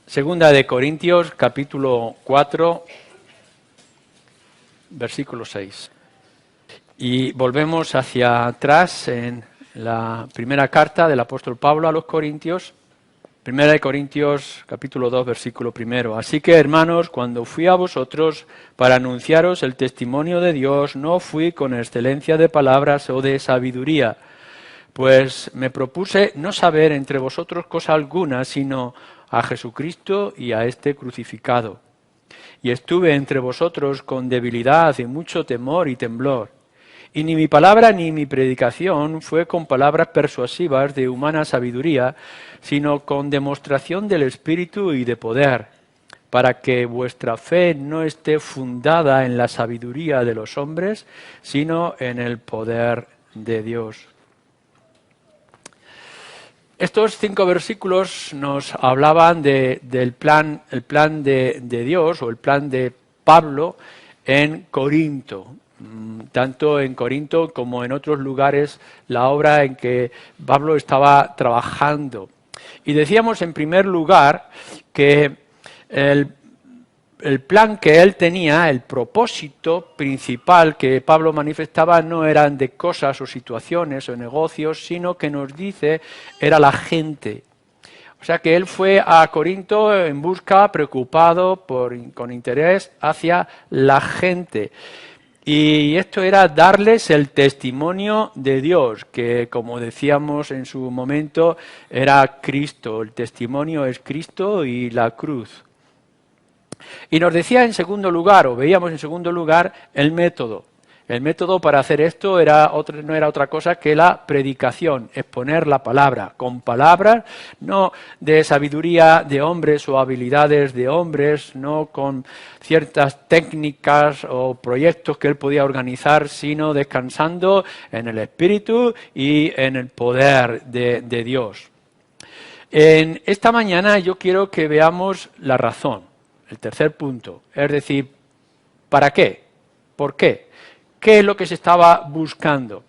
Segunda de Corintios, capítulo 4, versículo 6. Y volvemos hacia atrás en la primera carta del apóstol Pablo a los Corintios, Primera de Corintios, capítulo 2, versículo 1. Así que, hermanos, cuando fui a vosotros para anunciaros el testimonio de Dios, no fui con excelencia de palabras o de sabiduría, pues me propuse no saber entre vosotros cosa alguna, sino a Jesucristo y a este crucificado. Y estuve entre vosotros con debilidad y mucho temor y temblor. Y ni mi palabra ni mi predicación fue con palabras persuasivas de humana sabiduría, sino con demostración del Espíritu y de poder, para que vuestra fe no esté fundada en la sabiduría de los hombres, sino en el poder de Dios. Estos 5 versículos nos hablaban del plan, el plan de Dios o el plan de Pablo en Corinto. Tanto en Corinto como en otros lugares, la obra en que Pablo estaba trabajando. Y decíamos en primer lugar que el plan que él tenía, el propósito principal que Pablo manifestaba no eran de cosas o situaciones o negocios, sino que nos dice era la gente. O sea que él fue a Corinto en busca, preocupado, con interés hacia la gente. Y esto era darles el testimonio de Dios, que como decíamos en su momento, era Cristo. El testimonio es Cristo y la cruz. Y nos decía en segundo lugar, o veíamos en segundo lugar, el método. El método para hacer esto no era otra cosa que la predicación, exponer la palabra, con palabras, no de sabiduría de hombres o habilidades de hombres, no con ciertas técnicas o proyectos que él podía organizar, sino descansando en el Espíritu y en el poder de Dios. En esta mañana yo quiero que veamos la razón, el tercer punto, es decir, ¿para qué? ¿Por qué? ¿Qué es lo que se estaba buscando?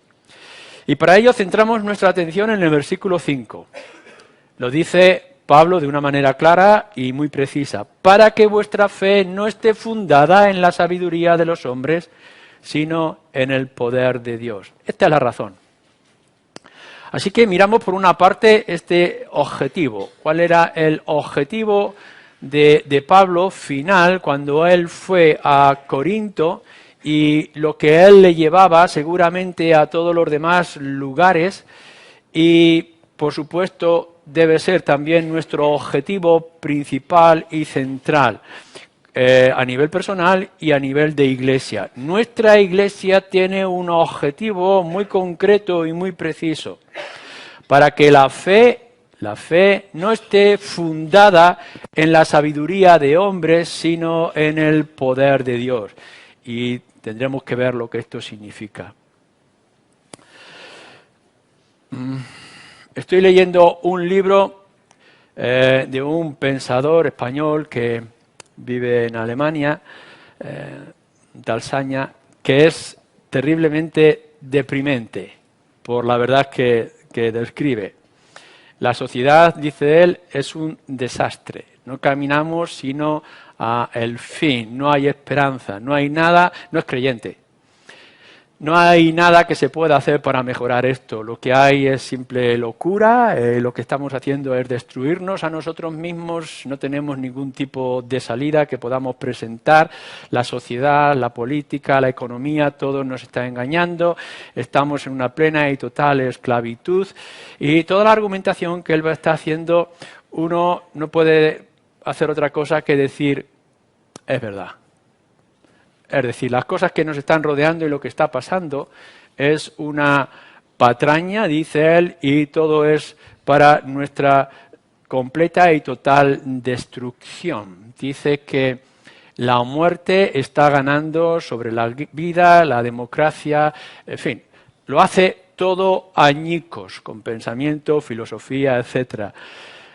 Y para ello centramos nuestra atención en el versículo 5. Lo dice Pablo de una manera clara y muy precisa. Para que vuestra fe no esté fundada en la sabiduría de los hombres, sino en el poder de Dios. Esta es la razón. Así que miramos por una parte este objetivo. ¿Cuál era el objetivo de Pablo final cuando él fue a Corinto? Y lo que él le llevaba seguramente a todos los demás lugares y, por supuesto, debe ser también nuestro objetivo principal y central a nivel personal y a nivel de iglesia. Nuestra iglesia tiene un objetivo muy concreto y muy preciso, para que la fe no esté fundada en la sabiduría de hombres, sino en el poder de Dios. Y tendremos que ver lo que esto significa. Estoy leyendo un libro de un pensador español que vive en Alemania, Dalsaña, que es terriblemente deprimente por la verdad que describe. La sociedad, dice él, es un desastre. No caminamos sino a el fin, no hay esperanza, no hay nada, no es creyente. No hay nada que se pueda hacer para mejorar esto. Lo que hay es simple locura, lo que estamos haciendo es destruirnos a nosotros mismos, no tenemos ningún tipo de salida que podamos presentar. La sociedad, la política, la economía, todo nos está engañando, estamos en una plena y total esclavitud. Y toda la argumentación que él está haciendo, uno no puede hacer otra cosa que decir, es verdad. Es decir, las cosas que nos están rodeando y lo que está pasando es una patraña, dice él, y todo es para nuestra completa y total destrucción. Dice que la muerte está ganando sobre la vida, la democracia, en fin, lo hace todo añicos, con pensamiento, filosofía, etcétera.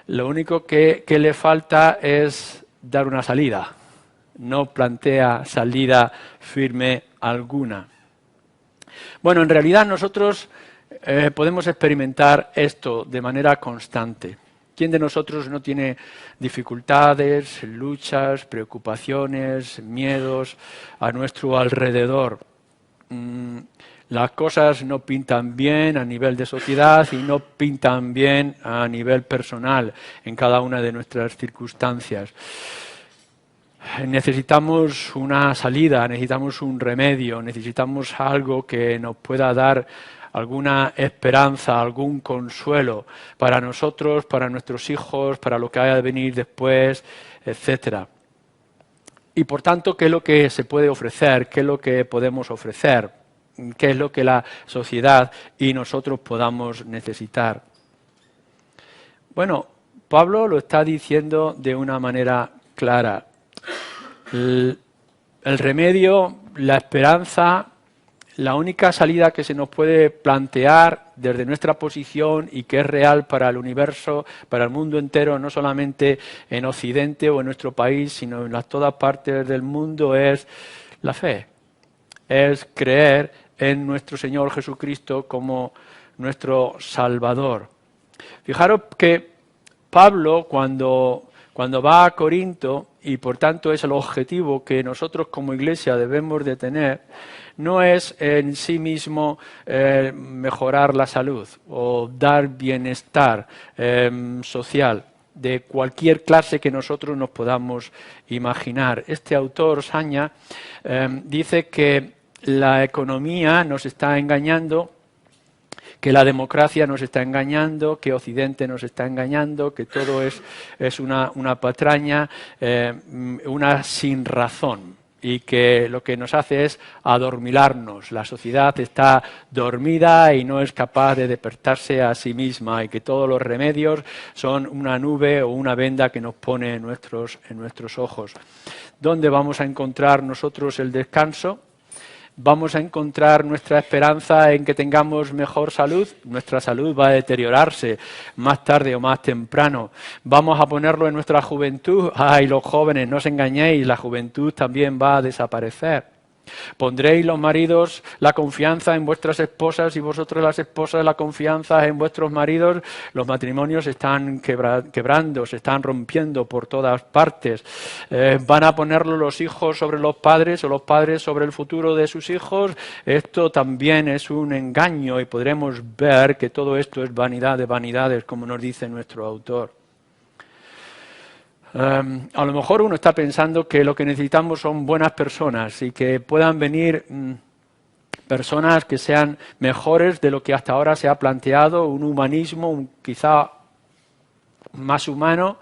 Lo único que le falta es dar una salida. No plantea salida firme alguna. Bueno, en realidad nosotros podemos experimentar esto de manera constante. ¿Quién de nosotros no tiene dificultades, luchas, preocupaciones, miedos a nuestro alrededor? Las cosas no pintan bien a nivel de sociedad y no pintan bien a nivel personal en cada una de nuestras circunstancias. Necesitamos una salida, necesitamos un remedio, necesitamos algo que nos pueda dar alguna esperanza, algún consuelo para nosotros, para nuestros hijos, para lo que haya de venir después, etcétera. Y por tanto, ¿qué es lo que se puede ofrecer? ¿Qué es lo que podemos ofrecer? ¿Qué es lo que la sociedad y nosotros podamos necesitar? Bueno, Pablo lo está diciendo de una manera clara. El remedio, la esperanza, la única salida que se nos puede plantear desde nuestra posición y que es real para el universo, para el mundo entero, no solamente en Occidente o en nuestro país, sino en todas partes del mundo, es la fe. Es creer en nuestro Señor Jesucristo como nuestro Salvador. Fijaros que Pablo, cuando va a Corinto, y por tanto es el objetivo que nosotros como Iglesia debemos de tener, no es en sí mismo mejorar la salud o dar bienestar social de cualquier clase que nosotros nos podamos imaginar. Este autor, Saña, dice que la economía nos está engañando, que la democracia nos está engañando, que Occidente nos está engañando, que todo es una patraña, una sinrazón, y que lo que nos hace es adormilarnos. La sociedad está dormida y no es capaz de despertarse a sí misma, y que todos los remedios son una nube o una venda que nos pone en nuestros ojos. ¿Dónde vamos a encontrar nosotros el descanso? ¿Vamos a encontrar nuestra esperanza en que tengamos mejor salud? Nuestra salud va a deteriorarse más tarde o más temprano. ¿Vamos a ponerlo en nuestra juventud? ¡Ay, los jóvenes, no os engañéis! La juventud también va a desaparecer. ¿Pondréis los maridos la confianza en vuestras esposas y vosotros las esposas la confianza en vuestros maridos? Los matrimonios se están quebrando, se están rompiendo por todas partes. ¿Van a ponerlo los hijos sobre los padres o los padres sobre el futuro de sus hijos? Esto también es un engaño y podremos ver que todo esto es vanidad de vanidades, como nos dice nuestro autor. A lo mejor uno está pensando que lo que necesitamos son buenas personas y que puedan venir personas que sean mejores de lo que hasta ahora se ha planteado, un humanismo quizá más humano,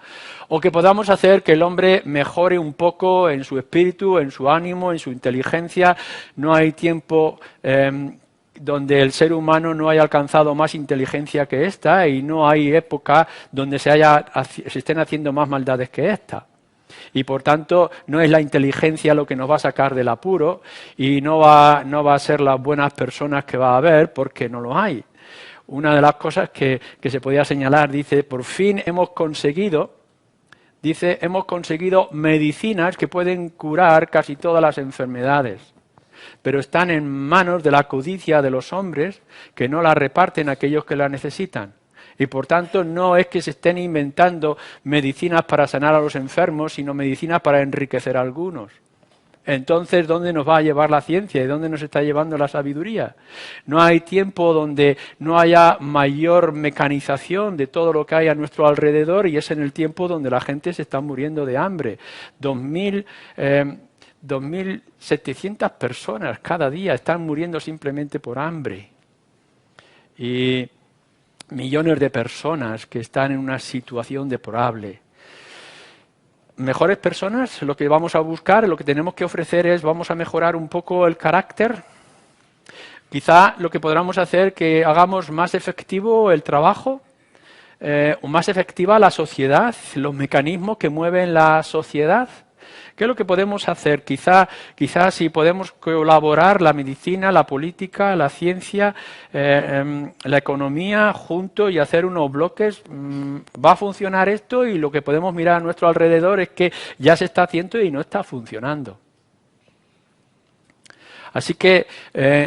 o que podamos hacer que el hombre mejore un poco en su espíritu, en su ánimo, en su inteligencia. No hay tiempo donde el ser humano no haya alcanzado más inteligencia que esta, y no hay época donde se estén haciendo más maldades que esta. Y por tanto no es la inteligencia lo que nos va a sacar del apuro, y no va a ser las buenas personas que va a haber, porque no lo hay. Una de las cosas que se podía señalar, dice, por fin hemos conseguido medicinas que pueden curar casi todas las enfermedades, pero están en manos de la codicia de los hombres, que no la reparten a aquellos que la necesitan. Y por tanto no es que se estén inventando medicinas para sanar a los enfermos, sino medicinas para enriquecer a algunos. Entonces, ¿dónde nos va a llevar la ciencia y dónde nos está llevando la sabiduría? No hay tiempo donde no haya mayor mecanización de todo lo que hay a nuestro alrededor, y es en el tiempo donde la gente se está muriendo de hambre. 2.700 personas cada día están muriendo simplemente por hambre. Y millones de personas que están en una situación deplorable. Mejores personas, lo que vamos a buscar, lo que tenemos que ofrecer es, vamos a mejorar un poco el carácter. Quizá lo que podamos hacer que hagamos más efectivo el trabajo, o más efectiva la sociedad, los mecanismos que mueven la sociedad. ¿Qué es lo que podemos hacer? Quizá si podemos colaborar la medicina, la política, la ciencia, la economía juntos y hacer unos bloques, va a funcionar esto, y lo que podemos mirar a nuestro alrededor es que ya se está haciendo y no está funcionando. Así que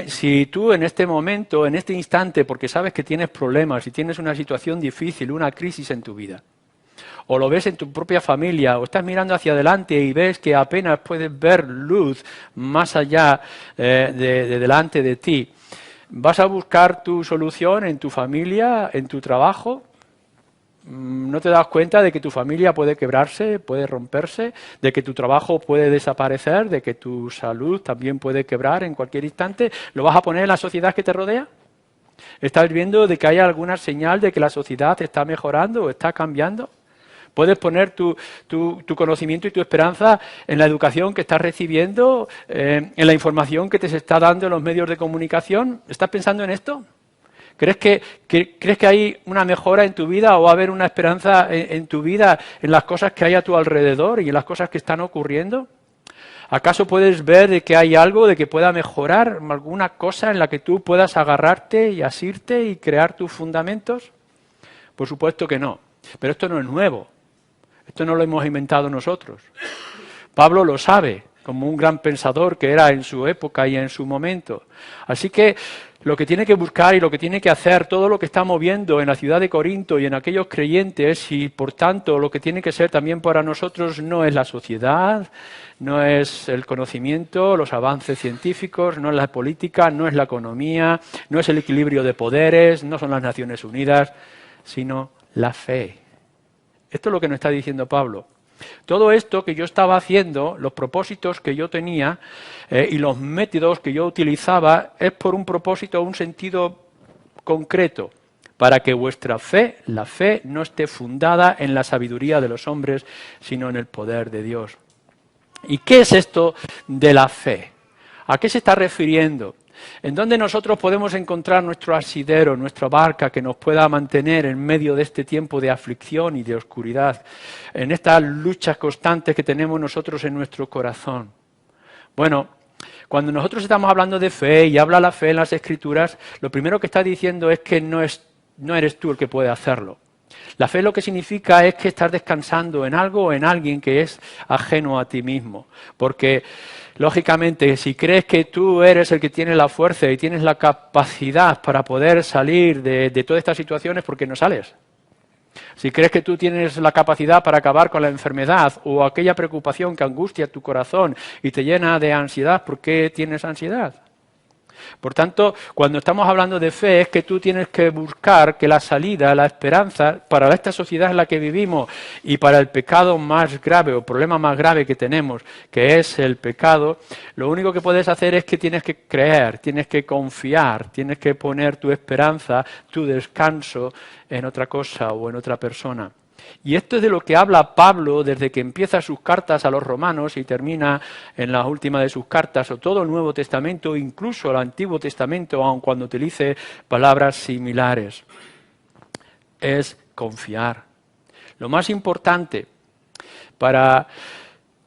si tú en este momento, en este instante, porque sabes que tienes problemas y tienes una situación difícil, una crisis en tu vida, o lo ves en tu propia familia, o estás mirando hacia adelante y ves que apenas puedes ver luz más allá de delante de ti, ¿vas a buscar tu solución en tu familia, en tu trabajo? ¿No te das cuenta de que tu familia puede quebrarse, puede romperse, de que tu trabajo puede desaparecer, de que tu salud también puede quebrar en cualquier instante? ¿Lo vas a poner en la sociedad que te rodea? ¿Estás viendo de que hay alguna señal de que la sociedad está mejorando o está cambiando? ¿Puedes poner tu conocimiento y tu esperanza en la educación que estás recibiendo, en la información que te se está dando en los medios de comunicación? ¿Estás pensando en esto? ¿Crees que hay una mejora en tu vida o va a haber una esperanza en tu vida en las cosas que hay a tu alrededor y en las cosas que están ocurriendo? ¿Acaso puedes ver de que hay algo de que pueda mejorar, alguna cosa en la que tú puedas agarrarte y asirte y crear tus fundamentos? Por supuesto que no. Pero esto no es nuevo. Esto no lo hemos inventado nosotros. Pablo lo sabe, como un gran pensador que era en su época y en su momento. Así que lo que tiene que buscar y lo que tiene que hacer, todo lo que está moviendo en la ciudad de Corinto y en aquellos creyentes, y por tanto lo que tiene que ser también para nosotros, no es la sociedad, no es el conocimiento, los avances científicos, no es la política, no es la economía, no es el equilibrio de poderes, no son las Naciones Unidas, sino la fe. Esto es lo que nos está diciendo Pablo. Todo esto que yo estaba haciendo, los propósitos que yo tenía y los métodos que yo utilizaba, es por un propósito, un sentido concreto, para que vuestra fe, la fe, no esté fundada en la sabiduría de los hombres, sino en el poder de Dios. ¿Y qué es esto de la fe? ¿A qué se está refiriendo? ¿En dónde nosotros podemos encontrar nuestro asidero, nuestra barca que nos pueda mantener en medio de este tiempo de aflicción y de oscuridad, en estas luchas constantes que tenemos nosotros en nuestro corazón? Bueno, cuando nosotros estamos hablando de fe y habla la fe en las Escrituras, lo primero que está diciendo es que no eres tú el que puede hacerlo. La fe lo que significa es que estás descansando en algo o en alguien que es ajeno a ti mismo, porque lógicamente, si crees que tú eres el que tiene la fuerza y tienes la capacidad para poder salir de todas estas situaciones, ¿por qué no sales? Si crees que tú tienes la capacidad para acabar con la enfermedad o aquella preocupación que angustia tu corazón y te llena de ansiedad, ¿por qué tienes ansiedad? Por tanto, cuando estamos hablando de fe, es que tú tienes que buscar que la salida, la esperanza para esta sociedad en la que vivimos y para el pecado más grave o problema más grave que tenemos, que es el pecado, lo único que puedes hacer es que tienes que creer, tienes que confiar, tienes que poner tu esperanza, tu descanso en otra cosa o en otra persona. Y esto es de lo que habla Pablo desde que empieza sus cartas a los romanos y termina en la última de sus cartas, o todo el Nuevo Testamento, incluso el Antiguo Testamento, aun cuando utilice palabras similares. Es confiar. Lo más importante para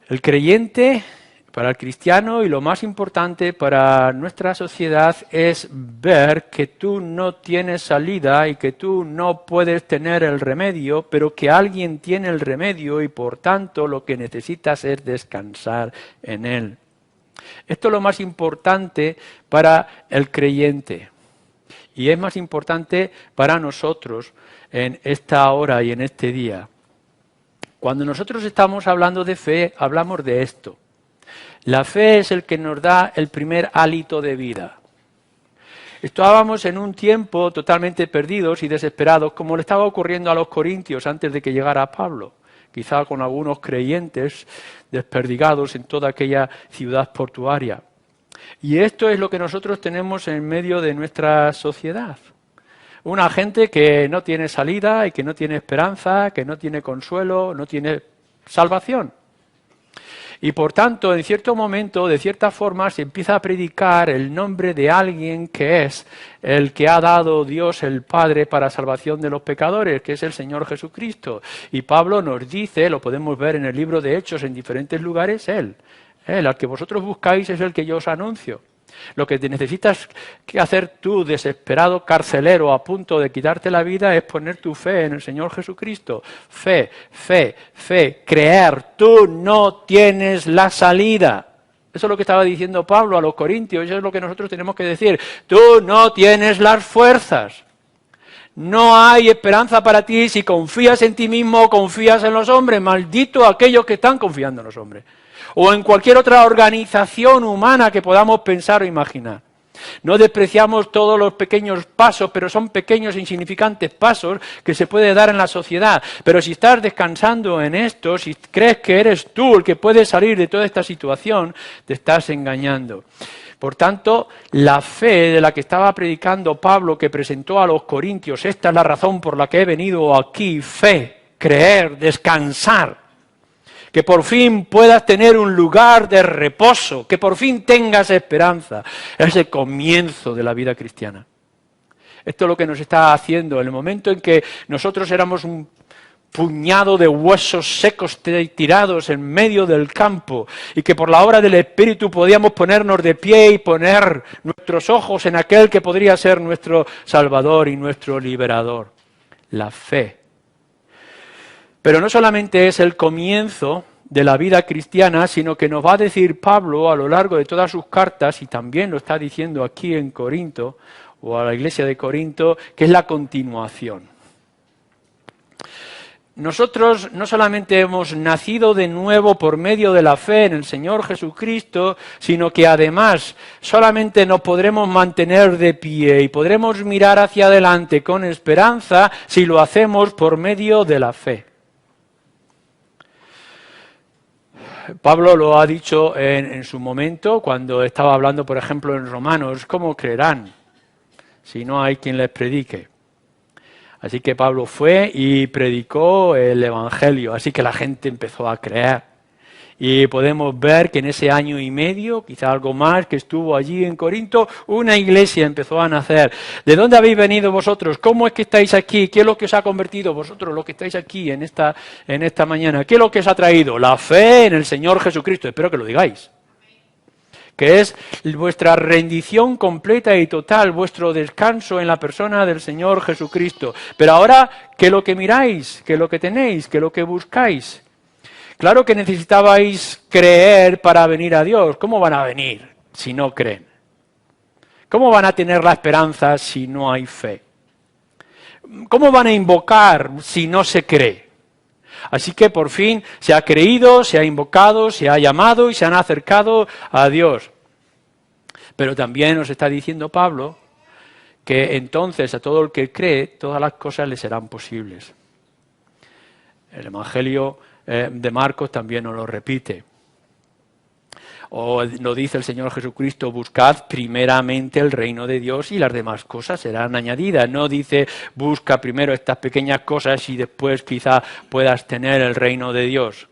el creyente, para el cristiano, y lo más importante para nuestra sociedad es ver que tú no tienes salida y que tú no puedes tener el remedio, pero que alguien tiene el remedio y por tanto lo que necesitas es descansar en él. Esto es lo más importante para el creyente y es más importante para nosotros en esta hora y en este día. Cuando nosotros estamos hablando de fe, hablamos de esto. La fe es el que nos da el primer hálito de vida. Estábamos en un tiempo totalmente perdidos y desesperados, como le estaba ocurriendo a los corintios antes de que llegara Pablo, quizá con algunos creyentes desperdigados en toda aquella ciudad portuaria. Y esto es lo que nosotros tenemos en medio de nuestra sociedad. Una gente que no tiene salida y que no tiene esperanza, que no tiene consuelo, no tiene salvación. Y por tanto, en cierto momento, de cierta forma, se empieza a predicar el nombre de alguien que es el que ha dado Dios el Padre para salvación de los pecadores, que es el Señor Jesucristo. Y Pablo nos dice, lo podemos ver en el libro de Hechos en diferentes lugares, Él, al que vosotros buscáis es el que yo os anuncio. Lo que necesitas que hacer tú, desesperado carcelero a punto de quitarte la vida, es poner tu fe en el Señor Jesucristo. Fe, fe, fe, creer. Tú no tienes la salida. Eso es lo que estaba diciendo Pablo a los corintios, eso es lo que nosotros tenemos que decir. Tú no tienes las fuerzas. No hay esperanza para ti si confías en ti mismo o confías en los hombres. Maldito aquellos que están confiando en los hombres. O en cualquier otra organización humana que podamos pensar o imaginar. No despreciamos todos los pequeños pasos, pero son pequeños e insignificantes pasos que se puede dar en la sociedad. Pero si estás descansando en esto, si crees que eres tú el que puede salir de toda esta situación, te estás engañando. Por tanto, la fe de la que estaba predicando Pablo, que presentó a los corintios, esta es la razón por la que he venido aquí, fe, creer, descansar. Que por fin puedas tener un lugar de reposo, que por fin tengas esperanza. Es el comienzo de la vida cristiana. Esto es lo que nos está haciendo. En el momento en que nosotros éramos un puñado de huesos secos tirados en medio del campo y que por la obra del Espíritu podíamos ponernos de pie y poner nuestros ojos en aquel que podría ser nuestro Salvador y nuestro Liberador. La fe. Pero no solamente es el comienzo de la vida cristiana, sino que nos va a decir Pablo a lo largo de todas sus cartas, y también lo está diciendo aquí en Corinto, o a la iglesia de Corinto, que es la continuación. Nosotros no solamente hemos nacido de nuevo por medio de la fe en el Señor Jesucristo, sino que además solamente nos podremos mantener de pie y podremos mirar hacia adelante con esperanza si lo hacemos por medio de la fe. Pablo lo ha dicho en su momento cuando estaba hablando, por ejemplo, en Romanos, ¿cómo creerán si no hay quien les predique? Así que Pablo fue y predicó el Evangelio, así que la gente empezó a creer. Y podemos ver que en ese año y medio, quizá algo más, que estuvo allí en Corinto, una iglesia empezó a nacer. ¿De dónde habéis venido vosotros? ¿Cómo es que estáis aquí? ¿Qué es lo que os ha convertido vosotros, los que estáis aquí en esta mañana? ¿Qué es lo que os ha traído? La fe en el Señor Jesucristo. Espero que lo digáis. Que es vuestra rendición completa y total, vuestro descanso en la persona del Señor Jesucristo. Pero ahora, ¿qué es lo que miráis? ¿Qué es lo que tenéis? ¿Qué es lo que buscáis? Claro que necesitabais creer para venir a Dios. ¿Cómo van a venir si no creen? ¿Cómo van a tener la esperanza si no hay fe? ¿Cómo van a invocar si no se cree? Así que por fin se ha creído, se ha invocado, se ha llamado y se han acercado a Dios. Pero también nos está diciendo Pablo que entonces a todo el que cree, todas las cosas le serán posibles. El Evangelio de Marcos también nos lo repite. O nos dice el Señor Jesucristo, buscad primeramente el reino de Dios y las demás cosas serán añadidas. No dice, busca primero estas pequeñas cosas y después quizá puedas tener el reino de Dios.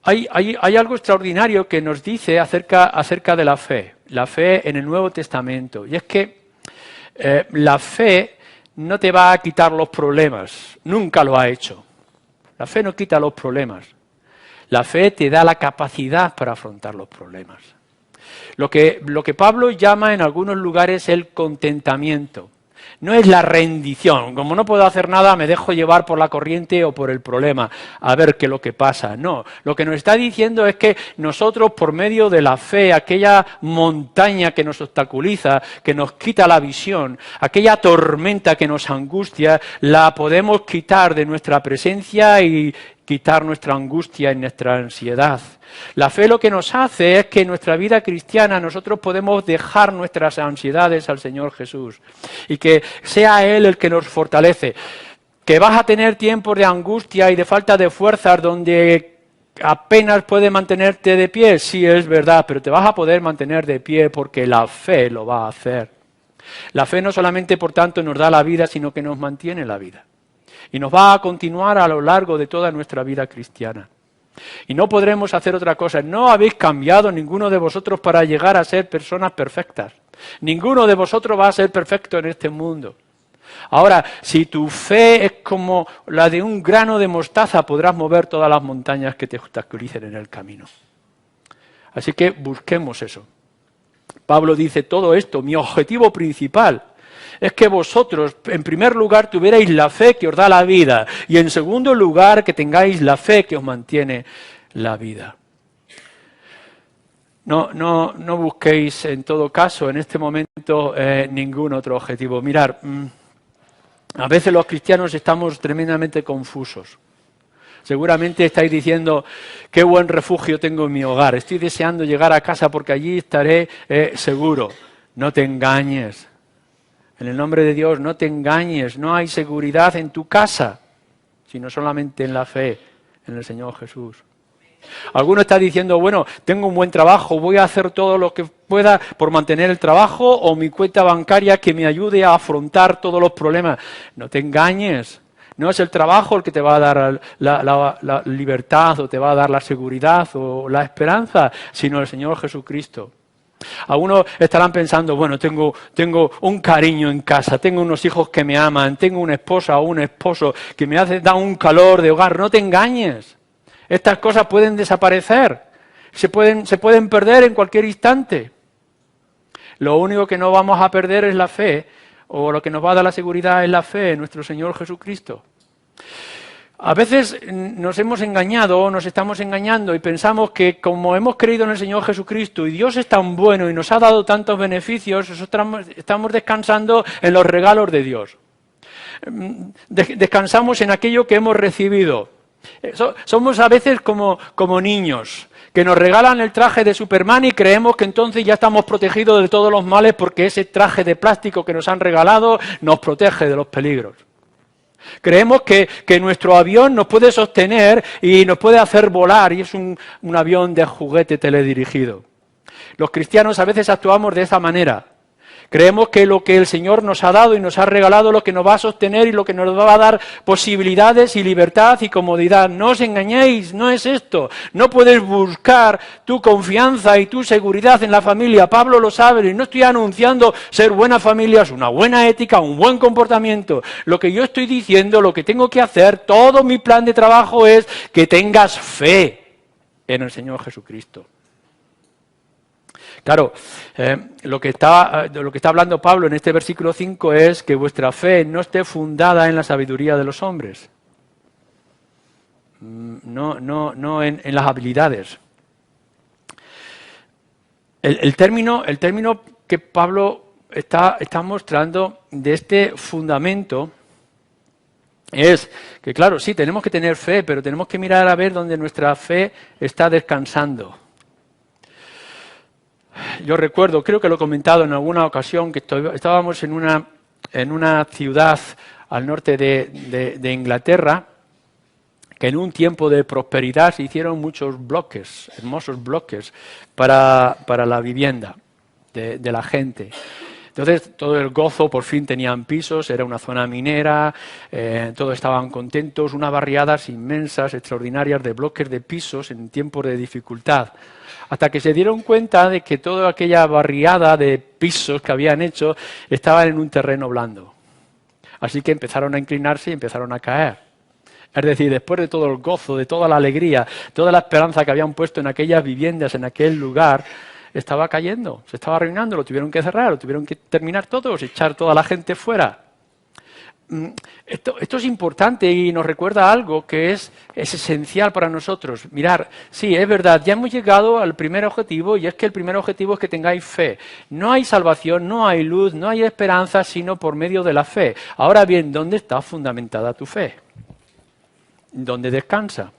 Hay algo extraordinario que nos dice acerca de la fe en el Nuevo Testamento. Y es que la fe no te va a quitar los problemas, nunca lo ha hecho. La fe no quita los problemas. La fe te da la capacidad para afrontar los problemas. Lo que Pablo llama en algunos lugares el contentamiento. No es la rendición. Como no puedo hacer nada, me dejo llevar por la corriente o por el problema. A ver qué es lo que pasa. No. Lo que nos está diciendo es que nosotros, por medio de la fe, aquella montaña que nos obstaculiza, que nos quita la visión, aquella tormenta que nos angustia, la podemos quitar de nuestra presencia y quitar nuestra angustia y nuestra ansiedad. La fe lo que nos hace es que en nuestra vida cristiana nosotros podemos dejar nuestras ansiedades al Señor Jesús y que sea Él el que nos fortalece. Que vas a tener tiempos de angustia y de falta de fuerzas donde apenas puedes mantenerte de pie, sí es verdad, pero te vas a poder mantener de pie porque la fe lo va a hacer. La fe no solamente, por tanto, nos da la vida, sino que nos mantiene la vida. Y nos va a continuar a lo largo de toda nuestra vida cristiana. Y no podremos hacer otra cosa. No habéis cambiado ninguno de vosotros para llegar a ser personas perfectas. Ninguno de vosotros va a ser perfecto en este mundo. Ahora, si tu fe es como la de un grano de mostaza, podrás mover todas las montañas que te obstaculicen en el camino. Así que busquemos eso. Pablo dice todo esto, mi objetivo principal es que vosotros, en primer lugar, tuvierais la fe que os da la vida y, en segundo lugar, que tengáis la fe que os mantiene la vida. No busquéis, en todo caso, en este momento, ningún otro objetivo. Mirad, A veces los cristianos estamos tremendamente confusos. Seguramente estáis diciendo, qué buen refugio tengo en mi hogar, estoy deseando llegar a casa porque allí estaré seguro. No te engañes. En el nombre de Dios, no te engañes. No hay seguridad en tu casa, sino solamente en la fe en el Señor Jesús. Alguno está diciendo, bueno, tengo un buen trabajo, voy a hacer todo lo que pueda por mantener el trabajo o mi cuenta bancaria que me ayude a afrontar todos los problemas. No te engañes. No es el trabajo el que te va a dar la libertad o te va a dar la seguridad o la esperanza, sino el Señor Jesucristo. Algunos estarán pensando, bueno, tengo un cariño en casa, tengo unos hijos que me aman, tengo una esposa o un esposo que me da un calor de hogar. No te engañes. Estas cosas pueden desaparecer, se pueden perder en cualquier instante. Lo único que no vamos a perder es la fe, o lo que nos va a dar la seguridad es la fe en nuestro Señor Jesucristo. A veces nos hemos engañado o nos estamos engañando y pensamos que como hemos creído en el Señor Jesucristo y Dios es tan bueno y nos ha dado tantos beneficios, nosotros estamos descansando en los regalos de Dios. Descansamos en aquello que hemos recibido. Somos a veces como niños que nos regalan el traje de Superman y creemos que entonces ya estamos protegidos de todos los males porque ese traje de plástico que nos han regalado nos protege de los peligros. Creemos que nuestro avión nos puede sostener y nos puede hacer volar y es un avión de juguete teledirigido. Los cristianos a veces actuamos de esa manera. Creemos que lo que el Señor nos ha dado y nos ha regalado, lo que nos va a sostener y lo que nos va a dar posibilidades y libertad y comodidad. No os engañéis, no es esto. No puedes buscar tu confianza y tu seguridad en la familia. Pablo lo sabe y no estoy anunciando ser buena familia, es una buena ética, un buen comportamiento. Lo que yo estoy diciendo, lo que tengo que hacer, todo mi plan de trabajo es que tengas fe en el Señor Jesucristo. Claro, lo que está hablando Pablo en este versículo 5 es que vuestra fe no esté fundada en la sabiduría de los hombres, no en las habilidades. El término que Pablo está mostrando de este fundamento es que, claro, sí, tenemos que tener fe, pero tenemos que mirar a ver dónde nuestra fe está descansando. Yo recuerdo, creo que lo he comentado en alguna ocasión, que estábamos en una ciudad al norte de Inglaterra, que en un tiempo de prosperidad se hicieron muchos bloques, hermosos bloques, para la vivienda de la gente. Entonces, todo el gozo, por fin tenían pisos, era una zona minera, todos estaban contentos, unas barriadas inmensas, extraordinarias de bloques de pisos en tiempos de dificultad. Hasta que se dieron cuenta de que toda aquella barriada de pisos que habían hecho estaban en un terreno blando. Así que empezaron a inclinarse y empezaron a caer. Es decir, después de todo el gozo, de toda la alegría, toda la esperanza que habían puesto en aquellas viviendas, en aquel lugar, estaba cayendo, se estaba arruinando, lo tuvieron que cerrar, lo tuvieron que terminar todos, echar toda la gente fuera. Esto es importante y nos recuerda algo que es esencial para nosotros. Mirar, sí, es verdad, ya hemos llegado al primer objetivo y es que el primer objetivo es que tengáis fe. No hay salvación, no hay luz, no hay esperanza, sino por medio de la fe. Ahora bien, ¿dónde está fundamentada tu fe? ¿Dónde descansa?